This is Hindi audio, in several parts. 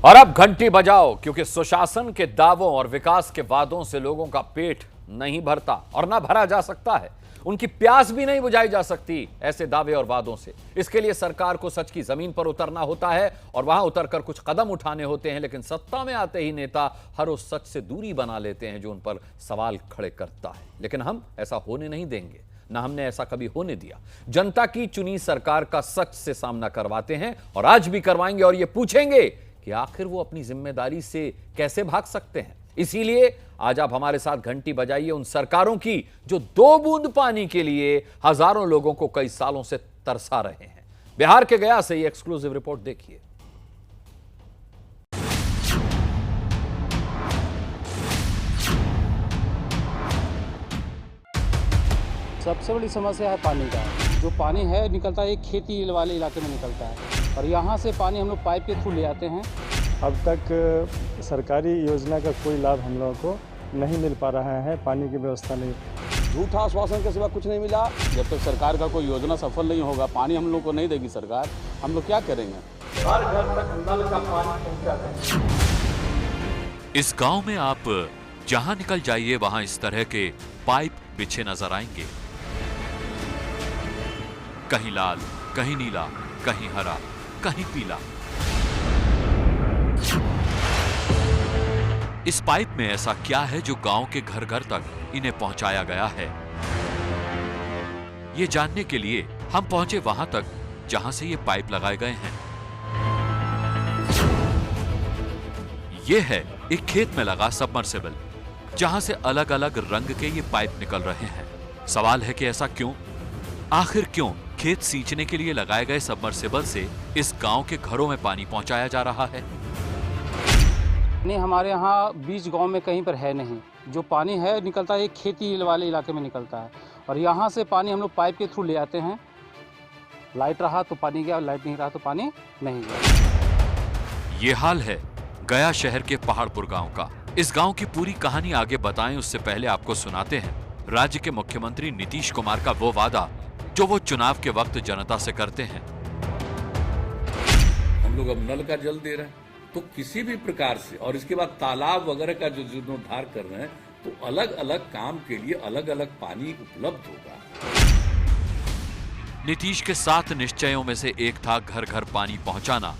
और अब घंटी बजाओ, क्योंकि सुशासन के दावों और विकास के वादों से लोगों का पेट नहीं भरता और ना भरा जा सकता है। उनकी प्यास भी नहीं बुझाई जा सकती ऐसे दावे और वादों से। इसके लिए सरकार को सच की जमीन पर उतरना होता है और वहां उतरकर कुछ कदम उठाने होते हैं। लेकिन सत्ता में आते ही नेता हर उस सच से दूरी बना लेते हैं जो उन पर सवाल खड़े करता है। लेकिन हम ऐसा होने नहीं देंगे, ना हमने ऐसा कभी होने दिया। जनता की चुनी सरकार का सच से सामना करवाते हैं और आज भी करवाएंगे और ये पूछेंगे कि आखिर वो अपनी जिम्मेदारी से कैसे भाग सकते हैं। इसीलिए आज आप हमारे साथ घंटी बजाइए उन सरकारों की जो 2 बूंद पानी के लिए हजारों लोगों को कई सालों से तरसा रहे हैं। बिहार के गया से ये एक्सक्लूसिव रिपोर्ट देखिए। सबसे बड़ी समस्या है पानी का। जो पानी है निकलता है एक खेती वाले इलाके में निकलता है और यहाँ से पानी हम लोग पाइप के थ्रू ले आते हैं। अब तक सरकारी योजना का कोई लाभ हम लोगों को नहीं मिल पा रहा है, पानी की व्यवस्था नहीं। झूठा आश्वासन के सिवा कुछ नहीं मिला। जब तक सरकार का कोई योजना सफल नहीं होगा, पानी हम लोग को नहीं देगी सरकार, हम लोग क्या करेंगे? हर घर तक नल का पानी पहुंचाते हैं। इस गांव में आप जहां निकल जाइए वहां इस तरह के पाइप बिछे नजर आएंगे। कहीं लाल, कहीं नीला, कहीं हरा, कहीं पीला। इस पाइप में ऐसा क्या है जो गांव के घर घर तक इन्हें पहुंचाया गया है? ये जानने के लिए हम पहुंचे वहां तक जहां से ये पाइप लगाए गए हैं। ये है एक खेत में लगा सबमर्सिबल, जहां से अलग अलग रंग के ये पाइप निकल रहे हैं। सवाल है कि ऐसा क्यों? आखिर क्यों खेत सींचने के लिए लगाए गए सबमर्सिबल से इस गांव के घरों में पानी पहुंचाया जा रहा है? नहीं, हमारे यहाँ बीच गांव में कहीं पर है नहीं। जो पानी है निकलता है एक खेती वाले इलाके में निकलता है और यहाँ से पानी हम लोग पाइप के थ्रू ले आते हैं। लाइट रहा तो पानी गया, लाइट नहीं रहा तो पानी नहीं गया। ये हाल है गया शहर के पहाड़पुर गांव का। इस गांव की पूरी कहानी आगे बताएं उससे पहले आपको सुनाते हैं राज्य के मुख्यमंत्री नीतीश कुमार का वो वादा जो वो चुनाव के वक्त जनता से करते हैं। हम लोग अब नल का जल दे रहे हैं तो किसी भी प्रकार से, और इसके बाद तालाब वगैरह का जो जीर्णोद्धार कर रहे हैं तो अलग अलग काम के लिए अलग अलग पानी उपलब्ध होगा। नीतीश के 7 निश्चयों में से एक था घर घर पानी पहुंचाना।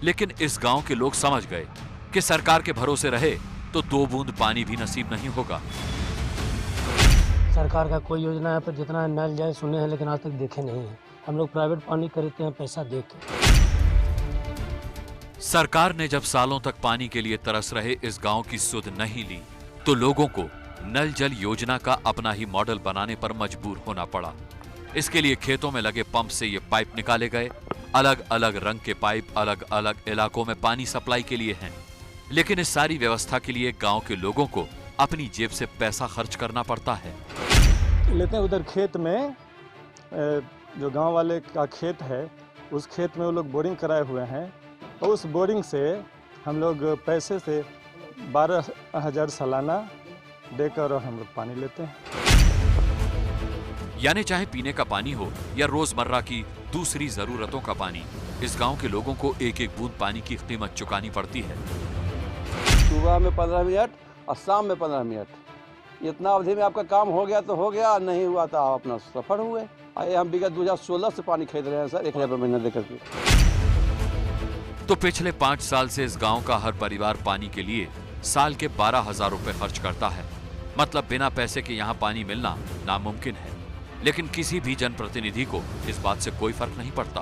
लेकिन इस गांव के लोग समझ गए कि सरकार के भरोसे रहे तो 2 बूंद पानी भी नसीब नहीं होगा। सरकार का कोई योजना है पर जितना नल जल सुने हैं लेकिन आज तक देखे नहीं है। हम लोग प्राइवेट पानी खरीदते हैं पैसा दे के। सरकार ने जब सालों तक पानी के लिए तरस रहे इस गांव की सुध नहीं ली तो लोगों को नल जल योजना का अपना ही मॉडल बनाने पर मजबूर होना पड़ा। इसके लिए खेतों में लगे पंप से ये पाइप निकाले गए। अलग अलग रंग के पाइप अलग अलग इलाकों में पानी सप्लाई के लिए हैं। लेकिन इस सारी व्यवस्था के लिए गांव के लोगों को अपनी जेब से पैसा खर्च करना पड़ता है। लेते हैं उधर खेत में, जो गांव वाले का खेत है उस खेत में वो लोग बोरिंग कराए हुए हैं और उस बोरिंग से हम लोग पैसे से 12,000 सालाना देकर हम लोग पानी लेते हैं। यानी चाहे पीने का पानी हो या रोजमर्रा की दूसरी जरूरतों का पानी, इस गांव के लोगों को एक एक बूंद पानी की कीमत चुकानी पड़ती है। सुबह में 15 मिनट और शाम में 15 मिनट, इतना अवधि में आपका काम हो गया तो हो गया, नहीं हुआ तो आप अपना सफर हुए। आए हम विगत 2016 से पानी खरीद रहे हैं सर, 1,000 रुपये महीना देकर के। तो पिछले 5 साल से इस गांव का हर परिवार पानी के लिए साल के 12,000 रुपए खर्च करता है। मतलब बिना पैसे के यहाँ पानी मिलना नामुमकिन है। लेकिन किसी भी जनप्रतिनिधि को इस बात से कोई फर्क नहीं पड़ता।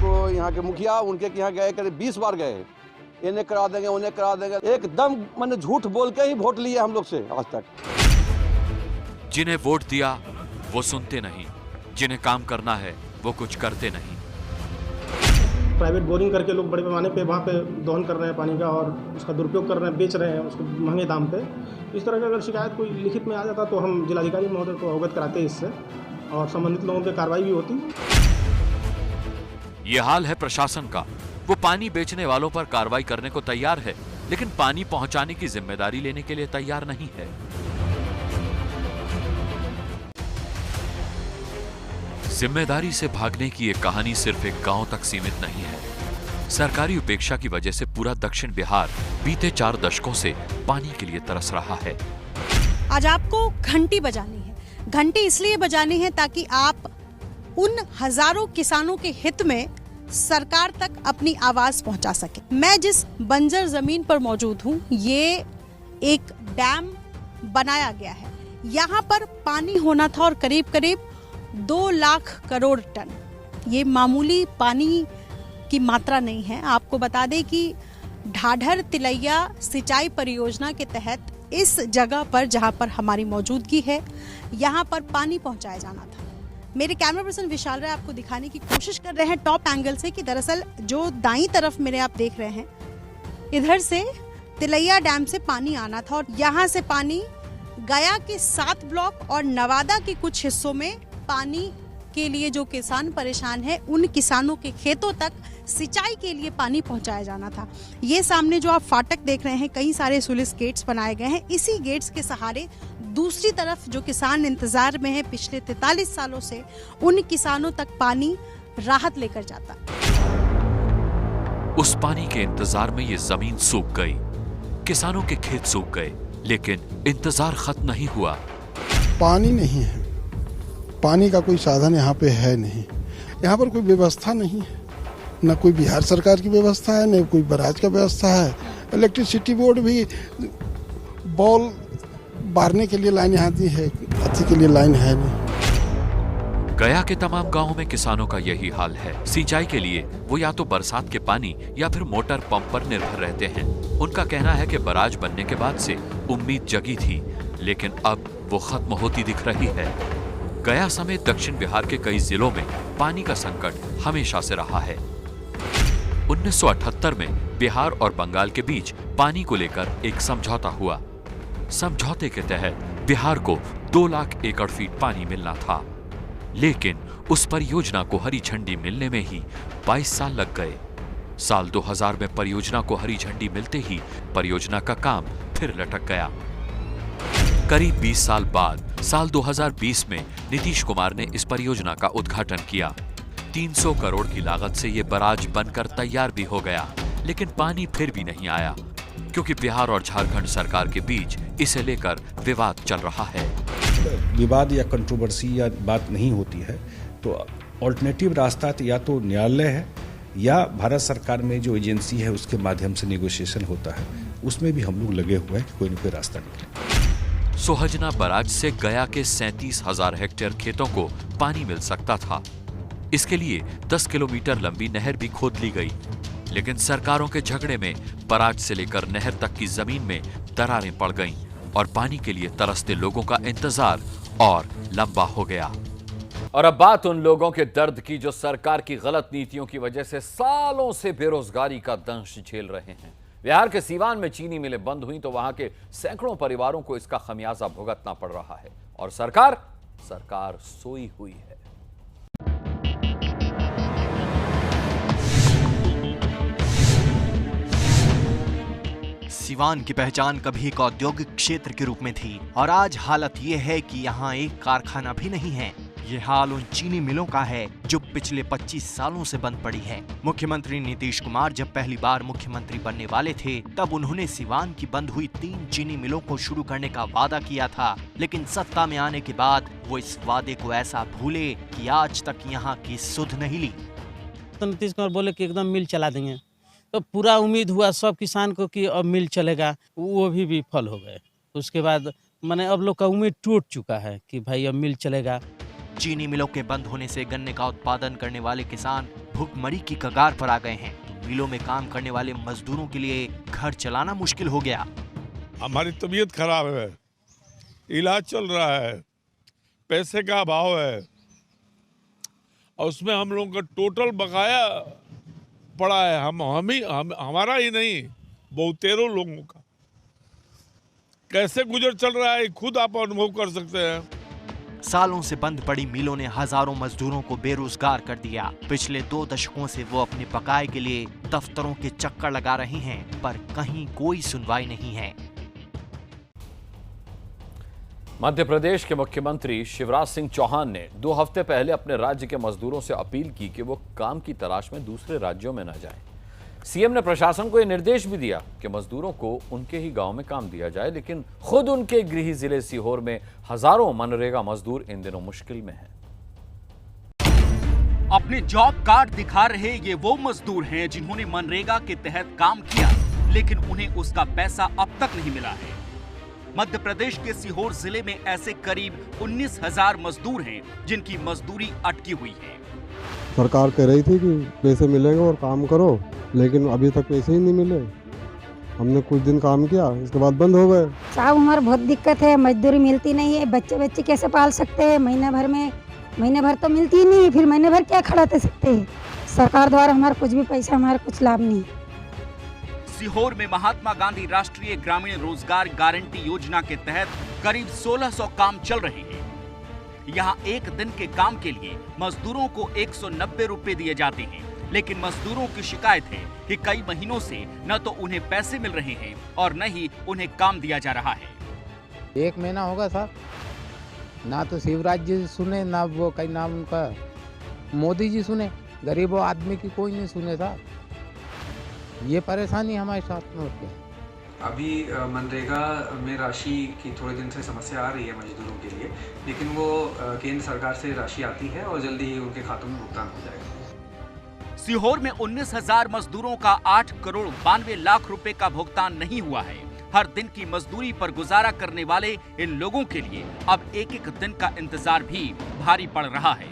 तो यहाँ के मुखिया उनके यहाँ गए, करीब 20 बार गए, इन्हें करा देंगे उन्हें करा देंगे, एकदम मैंने झूठ बोल के ही वोट लिए हम लोग से आज तक। जिन्हें वोट दिया वो सुनते नहीं, जिन्हें काम करना है वो कुछ करते नहीं। प्राइवेट बोरिंग करके लोग बड़े पैमाने पे वहाँ पे दोहन कर रहे हैं पानी का और उसका दुरुपयोग कर रहे हैं, बेच रहे हैं उसको महंगे दाम पे। इस तरह की अगर शिकायत कोई लिखित में आ जाता तो हम जिलाधिकारी महोदय को अवगत कराते हैं इससे और संबंधित लोगों पर कार्रवाई भी होती। ये हाल है प्रशासन का। वो पानी बेचने वालों पर कार्रवाई करने को तैयार है लेकिन पानी पहुंचाने की जिम्मेदारी लेने के लिए तैयार नहीं है। जिम्मेदारी से भागने की ये कहानी सिर्फ एक गांव तक सीमित नहीं है। सरकारी उपेक्षा की वजह से पूरा दक्षिण बिहार बीते 4 दशकों से पानी के लिए तरस रहा है। आज आपको घंटी बजानी है। घंटी इसलिए बजानी है ताकि आप उन हजारों किसानों के हित में सरकार तक अपनी आवाज पहुंचा सके। मैं जिस बंजर जमीन पर मौजूद हूं, ये एक डैम बनाया गया है। यहाँ पर पानी होना था और करीब करीब 2 लाख करोड़ टन। ये मामूली पानी की मात्रा नहीं है। आपको बता दें कि ढाढर तिलैया सिंचाई परियोजना के तहत इस जगह पर जहां पर हमारी मौजूदगी है, यहां पर पानी पहुंचाया जाना था। मेरे कैमरा पर्सन विशाल राय आपको दिखाने की कोशिश कर रहे हैं टॉप एंगल से कि दरअसल जो दाईं तरफ मेरे आप देख रहे हैं, इधर से तिलैया डैम से पानी आना था और यहाँ से पानी गया के 7 ब्लॉक और नवादा के कुछ हिस्सों में पानी के लिए जो किसान परेशान है, उन किसानों के खेतों तक सिंचाई के लिए पानी पहुंचाया जाना था। ये सामने जो आप फाटक देख रहे हैं, कई सारे सुलिस गेट्स बनाए गए हैं। इसी गेट्स के सहारे दूसरी तरफ जो किसान इंतजार में है पिछले 43 सालों से, उन किसानों तक पानी राहत लेकर जाता। उस पानी के इंतजार में ये जमीन सूख गई, किसानों के खेत सूख गए, लेकिन इंतजार खत्म नहीं हुआ। पानी नहीं है, पानी का कोई साधन यहाँ पे है नहीं। यहाँ पर कोई व्यवस्था नहीं है, न कोई बिहार सरकार की व्यवस्था है, न कोई बराज का व्यवस्था है। इलेक्ट्रिसिटी बोर्ड भी बॉल बारने के लिए लाइन यहाँ दी है, अति के लिए लाइन है नहीं। गया के तमाम गांवों में किसानों का यही हाल है। सिंचाई के लिए वो या तो बरसात के पानी या फिर मोटर पंप पर निर्भर रहते हैं। उनका कहना है कि बराज बनने के बाद से उम्मीद जगी थी, लेकिन अब वो खत्म होती दिख रही है। गया समेत दक्षिण बिहार के कई जिलों में पानी का संकट हमेशा से रहा है। 1978 में बिहार और बंगाल के बीच पानी को लेकर एक समझौता हुआ। समझौते के तहत बिहार को 2 लाख एकड़ फीट पानी मिलना था, लेकिन उस परियोजना को हरी झंडी मिलने में ही 22 साल लग गए। साल 2000 में परियोजना को हरी झंडी मिलते ही परियोजना का काम फिर लटक गया। करीब 20 साल बाद साल 2020 में नीतीश कुमार ने इस परियोजना का उद्घाटन किया। 300 करोड़ की लागत से ये बराज बनकर तैयार भी हो गया, लेकिन पानी फिर भी नहीं आया, क्योंकि बिहार और झारखंड सरकार के बीच इसे लेकर विवाद चल रहा है। विवाद या कंट्रोवर्सी या बात नहीं होती है तो ऑल्टरनेटिव रास्ता या तो न्यायालय है या भारत सरकार में जो एजेंसी है उसके माध्यम से नेगोशिएशन होता है। उसमें भी हम लोग लगे हुए हैं कि कोई न कोई रास्ता निकले। सोहजना बराज से गया के 37,000 हेक्टेयर खेतों को पानी मिल सकता था। इसके लिए 10 किलोमीटर लंबी नहर भी खोद ली गई, लेकिन सरकारों के झगड़े में बराज से लेकर नहर तक की जमीन में दरारें पड़ गईं और पानी के लिए तरसते लोगों का इंतजार और लंबा हो गया। और अब बात उन लोगों के दर्द की जो सरकार की गलत नीतियों की वजह से सालों से बेरोजगारी का दंश झेल रहे हैं। बिहार के सीवान में चीनी मिलें बंद हुई तो वहां के सैकड़ों परिवारों को इसका खमियाजा भुगतना पड़ रहा है और सरकार सोई हुई है। सीवान की पहचान कभी एक औद्योगिक क्षेत्र के रूप में थी और आज हालत ये है कि यहाँ एक कारखाना भी नहीं है। ये हाल उन चीनी मिलों का है जो पिछले 25 सालों से बंद पड़ी है। मुख्यमंत्री नीतीश कुमार जब पहली बार मुख्यमंत्री बनने वाले थे, तब उन्होंने सीवान की बंद हुई 3 चीनी मिलों को शुरू करने का वादा किया था, लेकिन सत्ता में आने के बाद वो इस वादे को ऐसा भूले कि आज तक यहाँ की सुध नहीं ली। तो नीतीश कुमार बोले कि एकदम मिल चला देंगे, तो पूरा उम्मीद हुआ सब किसान को कि अब मिल चलेगा, वो भी विफल हो गए। उसके बाद मैंने अब लोग का उम्मीद टूट चुका है कि भाई अब मिल चलेगा। चीनी मिलों के बंद होने से गन्ने का उत्पादन करने वाले किसान भूखमरी की कगार पर आ गए हैं। तो मिलों में काम करने वाले मजदूरों के लिए घर चलाना मुश्किल हो गया। हमारी तबीयत खराब है, इलाज चल रहा है, पैसे का अभाव है और उसमें हम लोगों का टोटल बकाया पड़ा है। हमारा ही नहीं, बहुतेरों लोगों का कैसे गुजर चल रहा है खुद आप अनुभव कर सकते हैं। सालों से बंद पड़ी मिलों ने हजारों मजदूरों को बेरोजगार कर दिया। पिछले 2 दशकों से वो अपने बकाये के लिए दफ्तरों के चक्कर लगा रहे हैं, पर कहीं कोई सुनवाई नहीं है। मध्य प्रदेश के मुख्यमंत्री शिवराज सिंह चौहान ने 2 हफ्ते पहले अपने राज्य के मजदूरों से अपील की कि वो काम की तलाश में दूसरे राज्यों में न जाएं। सीएम ने प्रशासन को यह निर्देश भी दिया कि मजदूरों को उनके ही गांव में काम दिया जाए, लेकिन खुद उनके गृह जिले सीहोर में हजारों मनरेगा मजदूर इन दिनों मुश्किल में हैं। अपने जॉब कार्ड दिखा रहे ये वो मजदूर हैं जिन्होंने मनरेगा के तहत काम किया, लेकिन उन्हें उसका पैसा अब तक नहीं मिला है। मध्य प्रदेश के सीहोर जिले में ऐसे करीब 19,000 मजदूर हैं जिनकी मजदूरी अटकी हुई है। सरकार कह रही थी कि पैसे मिलेंगे और काम करो, लेकिन अभी तक पैसे ही नहीं मिले। हमने कुछ दिन काम किया, इसके बाद बंद हो गए। साहब हमारे बहुत दिक्कत है, मजदूरी मिलती नहीं है, बच्चे कैसे पाल सकते हैं? महीने भर तो मिलती ही नहीं, फिर महीने भर क्या खड़ा दे सकते हैं? सरकार द्वारा हमारा कुछ भी पैसा, हमारा कुछ लाभ नहीं। सीहोर में महात्मा गांधी राष्ट्रीय ग्रामीण रोजगार गारंटी योजना के तहत करीब 1600 काम चल रहे हैं। यहाँ एक दिन के काम के लिए मजदूरों को 190 रुपए दिए जाते हैं, लेकिन मजदूरों की शिकायत है कि कई महीनों से न तो उन्हें पैसे मिल रहे हैं और न ही उन्हें काम दिया जा रहा है। 1 महीना होगा साहब, ना तो शिवराज जी सुने, ना वो कहीं नाम उनका मोदी जी सुने, गरीबों आदमी की कोई नहीं सुने साहब। ये परेशानी हमारे साथ में होती है। अभी मनरेगा में राशि की थोड़े दिन से समस्या आ रही है मजदूरों के लिए, लेकिन वो केंद्र सरकार से राशि आती है और जल्दी ही उनके खातों में भुगतान हो जाएगा। सीहोर में 19,000 मजदूरों का 8 करोड़ 92 लाख रुपए का भुगतान नहीं हुआ है। हर दिन की मजदूरी पर गुजारा करने वाले इन लोगों के लिए अब एक-एक दिन का इंतजार भी भारी पड़ रहा है।